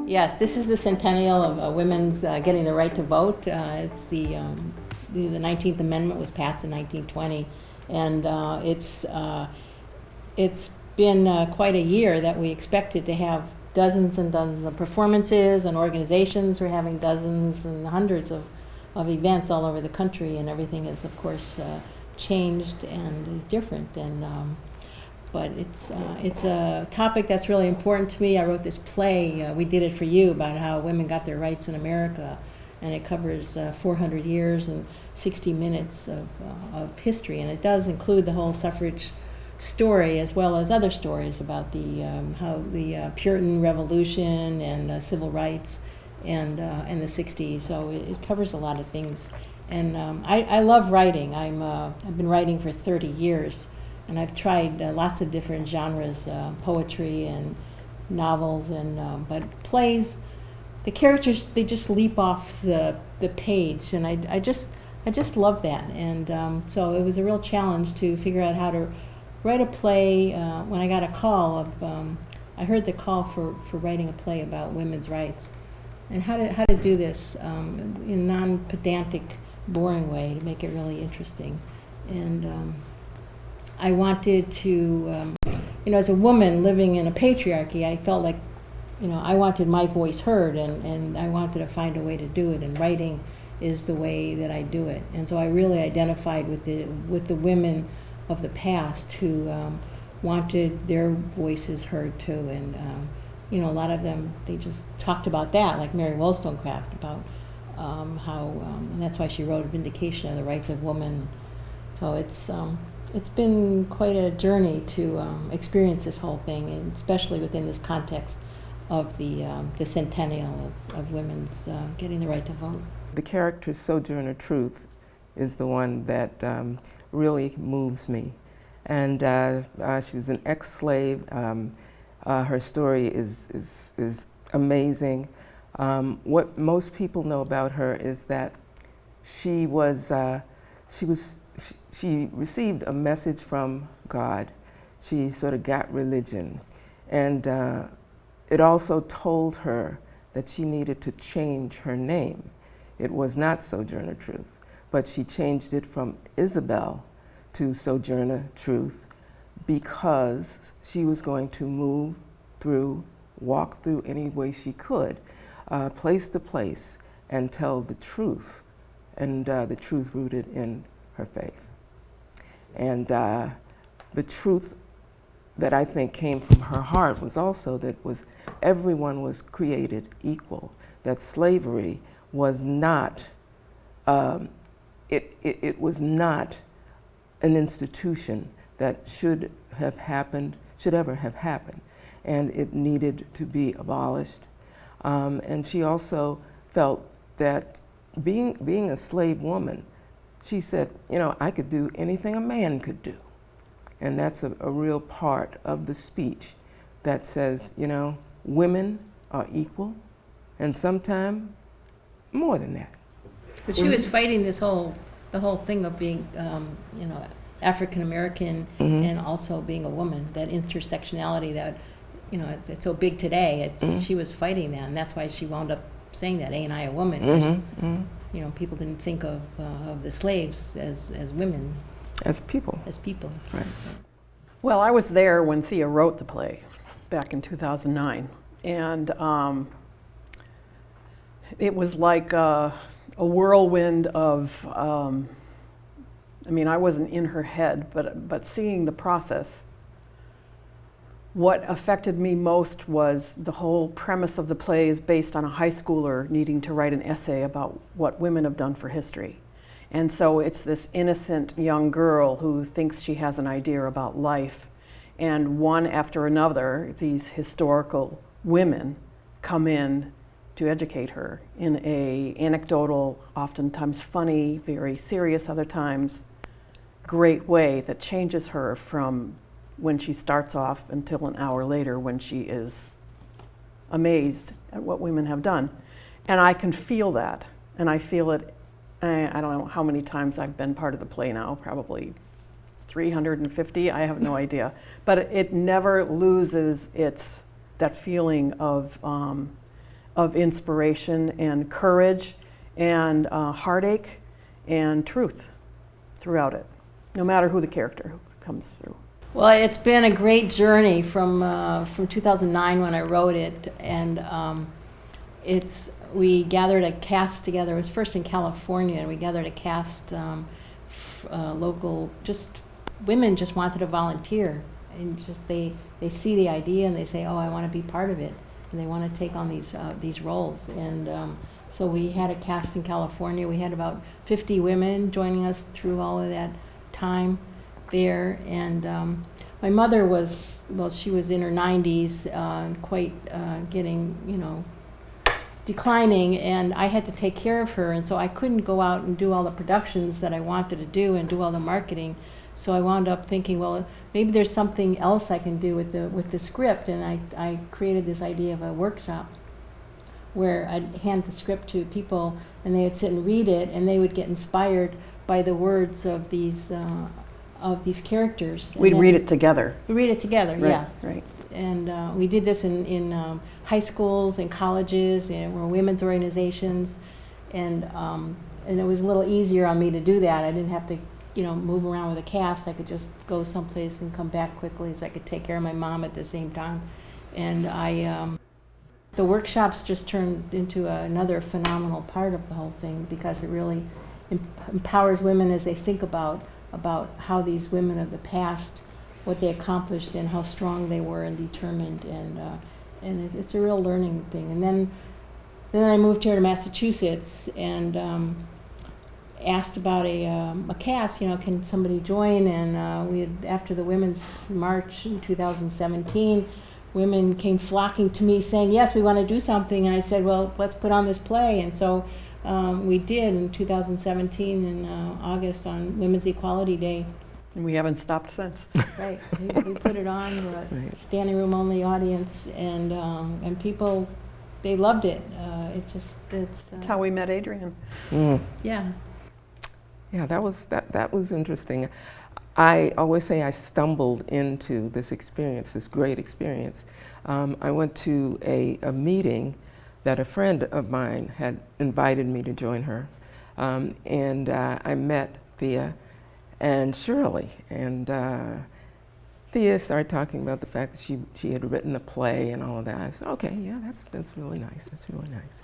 Yes, this is the centennial of women's getting the right to vote. It's the 19th Amendment was passed in 1920, and it's been quite a year that we expected to have dozens and dozens of performances and organizations. We're having dozens and hundreds of events all over the country, and everything is, of course, changed and is different. And but it's a topic that's really important to me. I wrote this play, We Did It For You, about how women got their rights in America, and it covers 400 years and 60 minutes of history, and it does include the whole suffrage story as well as other stories about the how the Puritan Revolution and civil rights and the 60s. So it covers a lot of things, and I love writing. I've been writing for 30 years. And I've tried lots of different genres, poetry and novels, and but plays, the characters, they just leap off the page, and I just love that. And so it was a real challenge to figure out how to write a play. When I got a call of, I heard the call for writing a play about women's rights, and how to do this in a non-pedantic, boring way to make it really interesting. And I wanted to, as a woman living in a patriarchy, I felt like, I wanted my voice heard, and I wanted to find a way to do it, and writing is the way that I do it. And so I really identified with the women of the past who wanted their voices heard too. And, a lot of them, they just talked about that, like Mary Wollstonecraft, about how, and that's why she wrote Vindication of the Rights of Woman. So it's been quite a journey to experience this whole thing, and especially within this context of the centennial of women's getting the right to vote. The character Sojourner Truth is the one that really moves me. And she was an ex-slave. Her story is amazing. What most people know about her is that she received a message from God. She sort of got religion. And it also told her that she needed to change her name. It was not Sojourner Truth, but she changed it from Isabel to Sojourner Truth because she was going to walk through any way she could, place to place, and tell the truth, and the truth rooted in her faith. And the truth that I think came from her heart was also that everyone was created equal, that slavery was not, it was not an institution that should ever have happened, and it needed to be abolished. And she also felt that being a slave woman, she said, I could do anything a man could do. And that's a real part of the speech that says, women are equal, and sometimes more than that. But she was fighting the whole thing of being, African American, mm-hmm. and also being a woman, that intersectionality that, it's so big today. Mm-hmm. She was fighting that, and that's why she wound up saying that, ain't I a woman? Mm-hmm. Mm-hmm. People didn't think of the slaves as women. As people. As people. Right. Well, I was there when Thea wrote the play back in 2009, and it was like a whirlwind of, I wasn't in her head, but seeing the process. What affected me most was the whole premise of the play is based on a high schooler needing to write an essay about what women have done for history. And so it's this innocent young girl who thinks she has an idea about life, and one after another, these historical women come in to educate her in a anecdotal, oftentimes funny, very serious other times, great way that changes her from when she starts off until an hour later when she is amazed at what women have done. And I can feel that, and I feel it. I don't know how many times I've been part of the play now, probably 350, I have no idea. But it never loses that feeling of of inspiration and courage and heartache and truth throughout it, no matter who the character comes through. Well, it's been a great journey from 2009 when I wrote it, and we gathered a cast together. It was first in California, and we gathered a cast, local, just women just wanted to volunteer, and just they see the idea and they say, oh, I want to be part of it, and they want to take on these roles. And so we had a cast in California. We had about 50 women joining us through all of that time there. And my mother was, well, she was in her 90s, quite getting, declining, and I had to take care of her, and so I couldn't go out and do all the productions that I wanted to do and do all the marketing. So I wound up thinking, well, maybe there's something else I can do with the script, and I created this idea of a workshop where I'd hand the script to people, and they would sit and read it, and they would get inspired by the words of these characters. We'd read it together. We read it together, Right, yeah. right. And we did this in high schools and colleges, and we're women's organizations, and it was a little easier on me to do that. I didn't have to, move around with a cast. I could just go someplace and come back quickly, so I could take care of my mom at the same time. And the workshops just turned into another phenomenal part of the whole thing, because it really empowers women as they think about how these women of the past, what they accomplished and how strong they were and determined, and it's a real learning thing. And then I moved here to Massachusetts and asked about a cast, can somebody join? And we had, after the Women's March in 2017, women came flocking to me saying, yes, we want to do something. And I said, well, let's put on this play. And so we did in 2017 in August on Women's Equality Day. And we haven't stopped since. Right, we put it on, we're a standing room only audience, and people, they loved it. That's how we met Adrienne. Yeah. Yeah, that was interesting. I always say I stumbled into this experience, this great experience. I went to a meeting that a friend of mine had invited me to join her, and I met Thea and Shirley, and Thea started talking about the fact that she had written a play and all of that. I said, okay, yeah, that's really nice. That's really nice.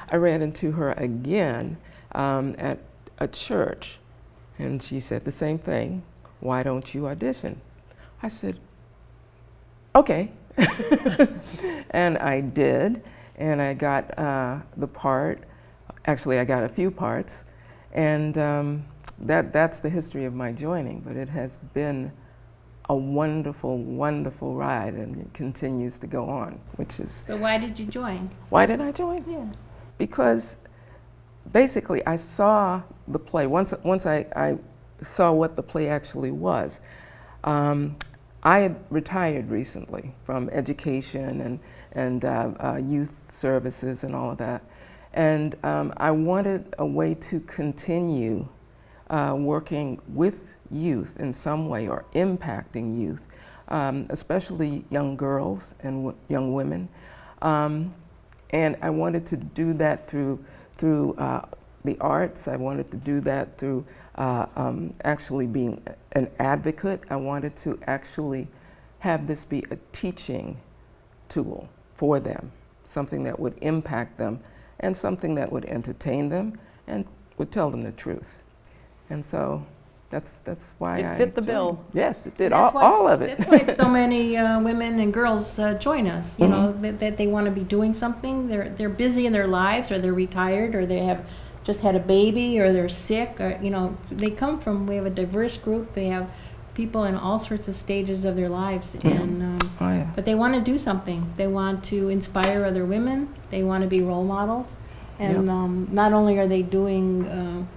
I ran into her again at a church, and she said the same thing. Why don't you audition? I said, okay. And I did, and I got the part. Actually, I got a few parts, and that's the history of my joining, but it has been a wonderful, wonderful ride, and it continues to go on, which is... So why did you join? Why did I join? Yeah. Because basically I saw the play. Once I saw what the play actually was. I had retired recently from education and youth services and all of that. And I wanted a way to continue working with youth in some way, or impacting youth, especially young girls and young women. And I wanted to do that through the arts. I wanted to do that through actually being an advocate. I wanted to actually have this be a teaching tool for them, something that would impact them and something that would entertain them and would tell them the truth. And so that's why it fit the bill. Yes, it did, all of it. That's why so many women and girls join us, you know, that they want to be doing something. They're busy in their lives, or they're retired, or they have just had a baby, or they're sick, or, you know, we have a diverse group. They have people in all sorts of stages of their lives, and but they want to do something. They want to inspire other women. They want to be role models, and not only are they doing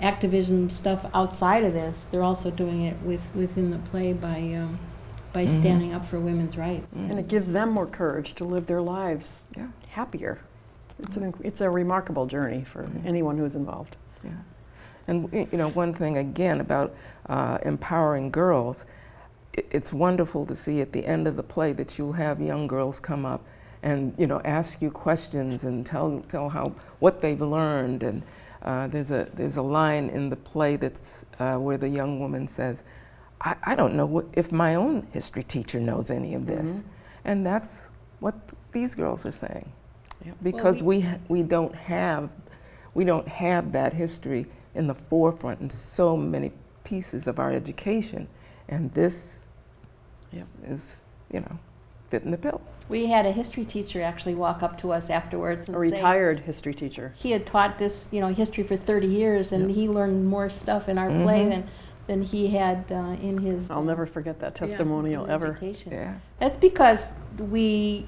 activism stuff outside of this, they're also doing it within the play by standing up for women's rights. And it gives them more courage to live their lives happier. It's a remarkable journey for anyone who's involved. Yeah. And you know, one thing again about empowering girls, it's wonderful to see at the end of the play that you'll have young girls come up and ask you questions and tell what they've learned. And there's a line in the play that's where the young woman says, I don't know if my own history teacher knows any of this. And that's what these girls are saying. Yep. Because we don't have that history in the forefront in so many pieces of our education. And this is, fitting the bill. We had a history teacher actually walk up to us afterwards and A retired history teacher. he had taught this, history for 30 years, and he learned more stuff in our play than he had in his. I'll never forget that testimonial ever. Education. Yeah. That's because we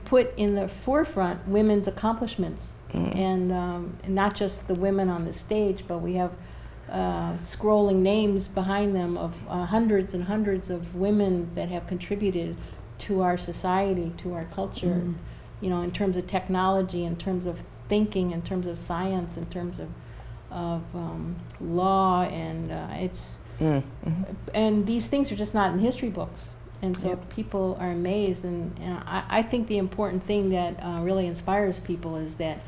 put in the forefront women's accomplishments, and not just the women on the stage, but we have scrolling names behind them of hundreds and hundreds of women that have contributed to our society, to our culture, in terms of technology, in terms of thinking, in terms of science, in terms of law, and and these things are just not in history books. And so people are amazed, and I think the important thing that really inspires people is that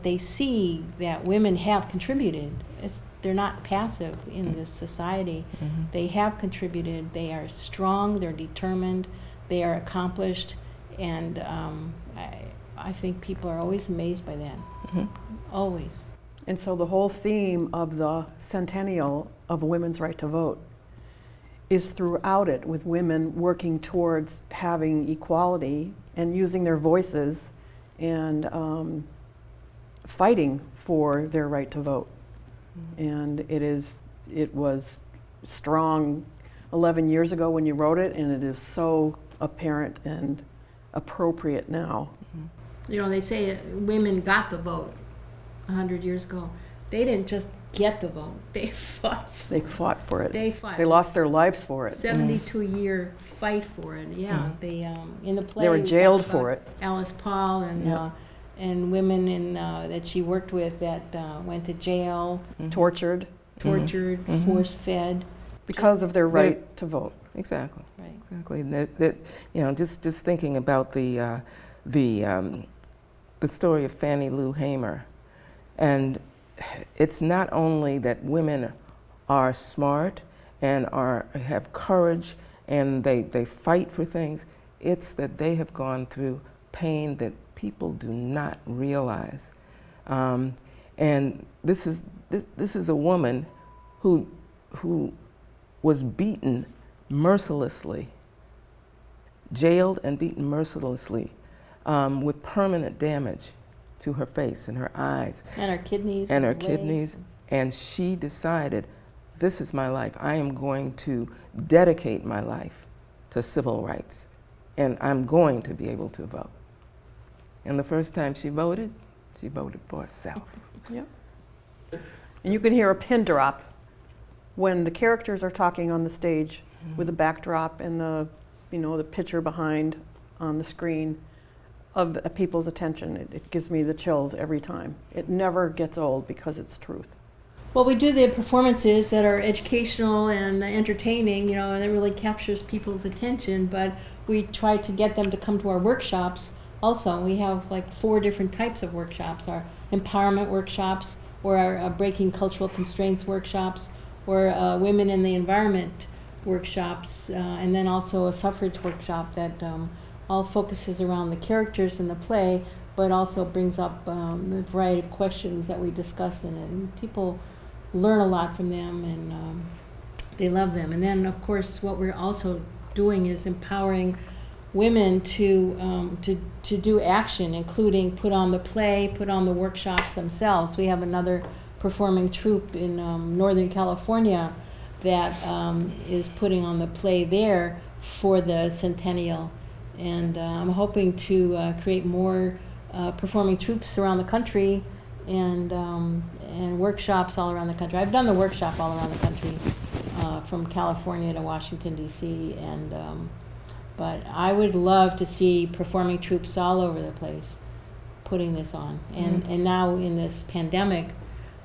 they see that women have contributed. They're not passive in this society. They have contributed. They are strong. They're determined. They are accomplished, and I think people are always amazed by that. Always. And so the whole theme of the centennial of women's right to vote is throughout it, with women working towards having equality and using their voices and fighting for their right to vote. And it was strong 11 years ago when you wrote it, and it is so apparent and appropriate now. They say women got the vote 100 years ago. They didn't just get the vote. They fought for it. They fought for it. They fought. They lost their lives for it. 72-year fight for it. Yeah. They in the play. They were we jailed talked for about it. Alice Paul and women that she worked with that went to jail, Tortured force-fed because of their right to vote. Exactly. Right. Exactly. And that just thinking about the story of Fannie Lou Hamer, and it's not only that women are smart and have courage and they fight for things, it's that they have gone through pain that people do not realize. And this is a woman who was beaten mercilessly, jailed and beaten mercilessly, with permanent damage to her face and her eyes. And her kidneys. And her legs. kidneys. And she decided, this is my life. I am going to dedicate my life to civil rights, and I'm going to be able to vote. And the first time she voted for herself. Yep. And you can hear a pin drop when the characters are talking on the stage with the backdrop and the picture behind on the screen of people's attention. It gives me the chills every time. It never gets old because it's truth. Well, we do the performances that are educational and entertaining, and it really captures people's attention, but we try to get them to come to our workshops also. We have like 4 different types of workshops: our empowerment workshops, or our breaking cultural constraints workshops, or women in the environment workshops, and then also a suffrage workshop that all focuses around the characters in the play, but also brings up a variety of questions that we discuss in it. And people learn a lot from them, and they love them. And then, of course, what we're also doing is empowering women to do action, including put on the play, put on the workshops themselves. We have another performing troupe in Northern California that is putting on the play there for the centennial. And I'm hoping to create more performing troupes around the country and workshops all around the country. I've done the workshop all around the country, from California to Washington, D.C., but I would love to see performing troupes all over the place putting this on. And now in this pandemic,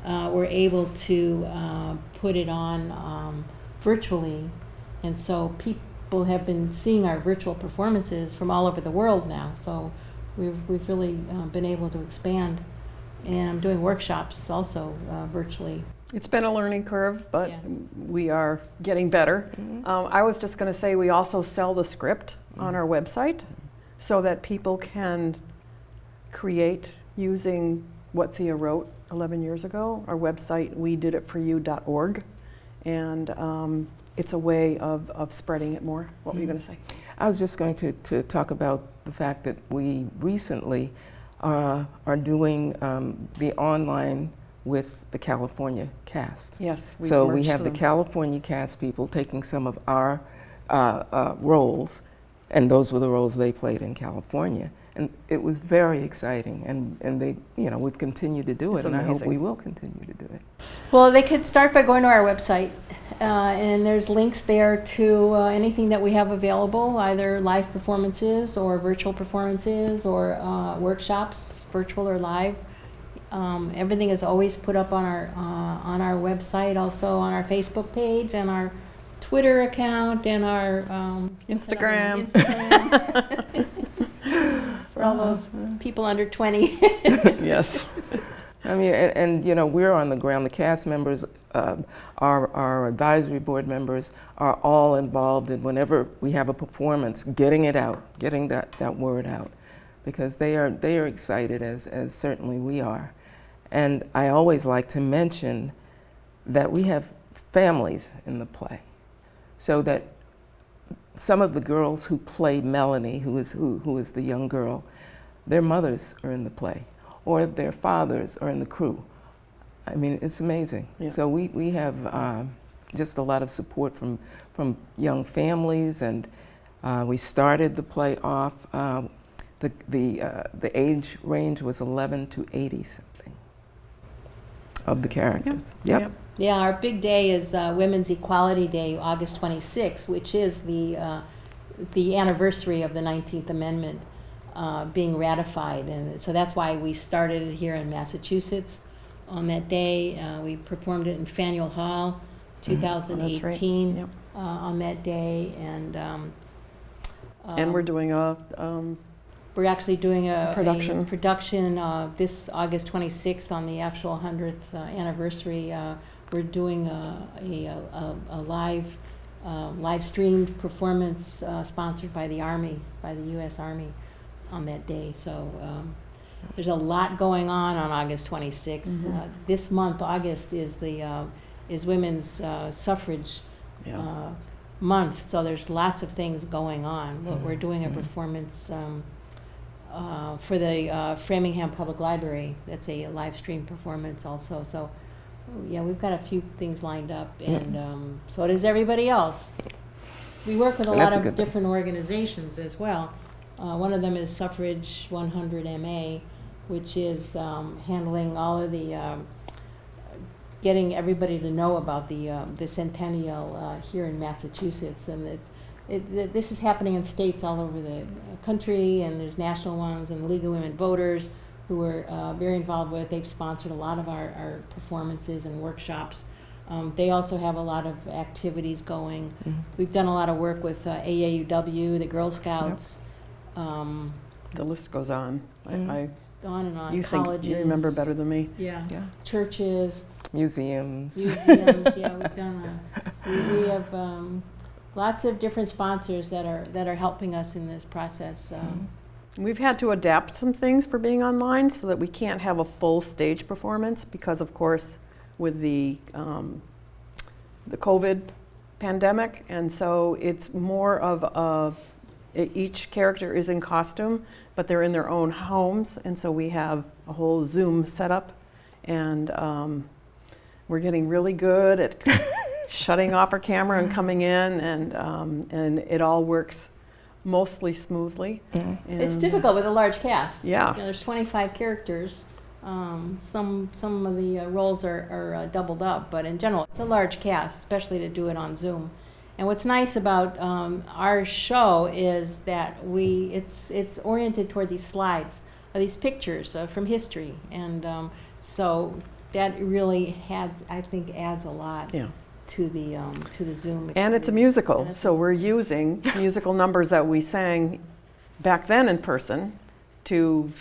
we're able to put it on virtually, and so people have been seeing our virtual performances from all over the world now. So we've really been able to expand. And I'm doing workshops also virtually. It's been a learning curve, but Yeah. we are getting better. Mhm. I was just going to say we also sell the script on our website so that people can create using what Thea wrote 11 years ago. Our website, wediditforyou.org, and it's a way of spreading it more. What were you going to say? I was just going to talk about the fact that we recently are doing the online with the California cast. Yes, we So we merged have the them. California cast people taking some of our roles, and those were the roles they played in California. And it was very exciting, and they, we've continued to do It's it, and I hope amazing. we will continue to do it. Well, they could start by going to our website, and there's links there to anything that we have available, either live performances or virtual performances or workshops, virtual or live. Everything is always put up on our website, also on our Facebook page and our Twitter account and our Instagram. For all those people under 20. Yes. I mean, and we're on the ground. The cast members, our advisory board members are all involved in whenever we have a performance, getting it out, getting that word out, because they are excited, as certainly we are. And I always like to mention that we have families in the play, so that some of the girls who play Melanie, who is the young girl, their mothers are in the play, or their fathers are in the crew. I mean, it's amazing. Yeah. So we have just a lot of support from young families, and we started the play off. The age range was 11 to 80 something of the characters. Yep. Yeah, our big day is Women's Equality Day, August 26th, which is the anniversary of the 19th Amendment being ratified. And so that's why we started it here in Massachusetts on that day. We performed it in Fannie Lou Hall, 2018, Yep. on that day. And we're doing we're actually doing a production. production this August 26th on the actual 100th anniversary. We're doing a live streamed performance sponsored by the Army, by the U.S. Army, on that day. So there's a lot going on August 26th. Mhm. This month, August, is Women's Suffrage month. So there's lots of things going on. We're doing a performance for the Framingham Public Library. That's a live stream performance also. So yeah, we've got a few things lined up, and so does everybody else. We work with a And lot that's a of good thing. different organizations as well. One of them is Suffrage 100 MA, which is handling all of the getting everybody to know about the centennial here in Massachusetts, and this is happening in states all over the country, and there's national ones, and the League of Women Voters, who we're very involved with. They've sponsored a lot of our performances and workshops. They also have a lot of activities going. Mhm. We've done a lot of work with AAUW, the Girl Scouts, The list goes on. Mhm. on and on, You colleges. think you remember better than me. Yeah. Yeah. Churches, Museums. museums. Yeah, we've done we have lots of different sponsors that are helping us in this process. We've had to adapt some things for being online so that we can't have a full stage performance because, of course, with the COVID pandemic, and so it's more of each character is in costume, but they're in their own homes, and so we have a whole Zoom setup, and we're getting really good at shutting off our camera and coming in, and it all works mostly smoothly. Mhm. It's And, difficult with a large cast. Yeah. There's 25 characters. Some of the roles are doubled up, but in general, it's a large cast, especially to do it on Zoom. And what's nice about our show is that it's oriented toward these slides, or these pictures from history, and so that really adds a lot Yeah. to the Zoom. And it's a experience. musical, And it's so we're using musical numbers that we sang back then in person to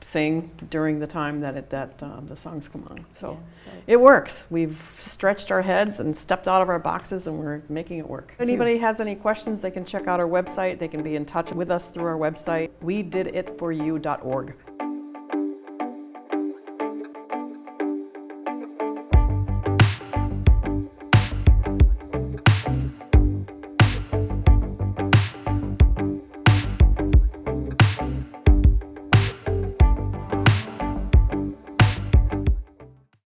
sing during the time that the songs come on. So Yeah, right. it works. We've stretched our heads and stepped out of our boxes, and we're making it work. If anybody has any questions, they can check out our website. They can be in touch with us through our website, wediditforyou.org.